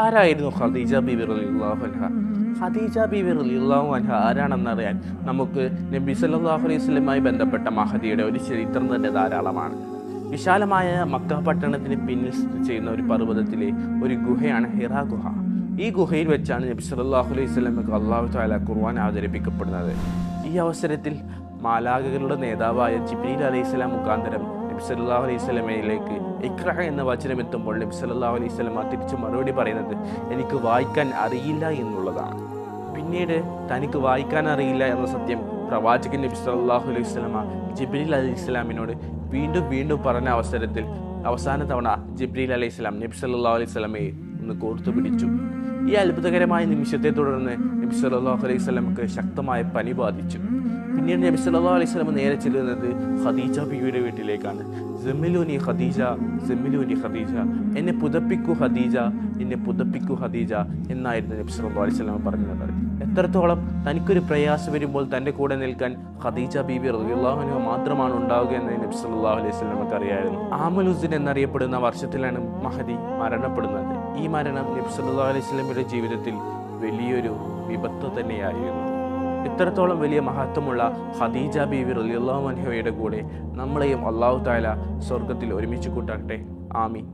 ആരായിരുന്നു ഖദീജ ബീവി റളിയല്ലാഹു അൻഹ? ഖദീജ ബീവി റളിയല്ലാഹു അൻഹ ആരാണെന്നറിയാൻ നമുക്ക് നബി സല്ലല്ലാഹു അലൈഹി വസല്ലമയുമായി ബന്ധപ്പെട്ട മഹദിയുടെ ഒരു ചരിത്രം തന്നെ ധാരാളമാണ്. വിശാലമായ മക്ക പട്ടണത്തിന് പിന്നിൽ സ്ഥിതി ചെയ്യുന്ന ഒരു പർവ്വതത്തിലെ ഒരു ഗുഹയാണ് ഹിറാ ഗുഹ. ഈ ഗുഹയിൽ വെച്ചാണ് നബി സല്ലല്ലാഹു അലൈഹി വസല്ലമക്ക് അല്ലാഹു തആല ഖുർആൻ അവതരിപ്പിക്കപ്പെടുന്നത്. ഈ അവസരത്തിൽ മാലാഖകളുടെ നേതാവായ ജിബ്രീൽ അലൈഹിസ്സലാം മുഖാന്തരം നബി സല്ലല്ലാഹു അലൈഹി വസല്ലമയിലേക്ക് ഇഖ്റ എന്ന വചനം എത്തുമ്പോൾ നബി സല്ലല്ലാഹു അലൈഹി വസല്ലമ തിരിച്ചു മറുപടി പറയുന്നത് എനിക്ക് വായിക്കാൻ അറിയില്ല എന്നുള്ളതാണ്. പിന്നീട് തനിക്ക് വായിക്കാൻ അറിയില്ല എന്ന സത്യം പ്രവാചകൻ നബി സല്ലല്ലാഹു അലൈഹി വസല്ലമ ജിബ്രീൽ അലൈഹിസ്സലാമിനോട് വീണ്ടും വീണ്ടും പറഞ്ഞ അവസരത്തിൽ അവസാന തവണ ജിബ്രീൽ അലൈഹിസ്സലാം നബി സല്ലല്ലാഹു അലൈഹി വസല്ലമയെ ഒന്ന് കോർത്തു പിടിച്ചു. ഈ അത്ഭുതകരമായ നിമിഷത്തെ തുടർന്ന് നബി സല്ലല്ലാഹു അലൈഹി വസല്ലമക്ക് ശക്തമായ പനി ബാധിച്ചു. പിന്നീട് നബി സല്ലല്ലാഹു അലൈഹി വസല്ലം നേരെ ചെല്ലുന്നത് ഖദീജ ബീവിയുടെ വീട്ടിലേക്കാണ്. സമ്മിലൂനി ഖദീജ, സമ്മിലൂനി ഖദീജ, എന്നെ പുതപ്പിക്കൂ ഖദീജ, എന്നെ പുതപ്പിക്കൂ ഖദീജ എന്നായിരുന്നു നബി സല്ലല്ലാഹു അലൈഹി വസല്ലം പറഞ്ഞത്. എത്രത്തോളം തനിക്കൊരു പ്രയാസം വരുമ്പോൾ തൻ്റെ കൂടെ നിൽക്കാൻ ഖദീജ ബീവി റളിയല്ലാഹു അൻഹ മാത്രമാണ് ഉണ്ടാവുക എന്ന് നബി സല്ലല്ലാഹു അലൈഹി വസല്ലമക്ക് അറിയായിരുന്നു. ആമുൽ ഹുസ്ൻ എന്നറിയപ്പെടുന്ന വർഷത്തിലാണ് മഹദി മരണപ്പെടുന്നത്. ഈ മരണം നബി സല്ലല്ലാഹു അലൈഹി വസല്ലമയുടെ ജീവിതത്തിൽ വലിയൊരു വിപത്ത് തന്നെയായിരുന്നു. ഇത്രത്തോളം വലിയ മഹത്വമുള്ള ഖദീജ ബീവി റളിയല്ലാഹു അൻഹയുടെ കൂടെ നമ്മളെയും അല്ലാഹു തആല സ്വർഗ്ഗത്തിൽ ഒരുമിച്ച് കൂട്ടാകട്ടെ. ആമീൻ.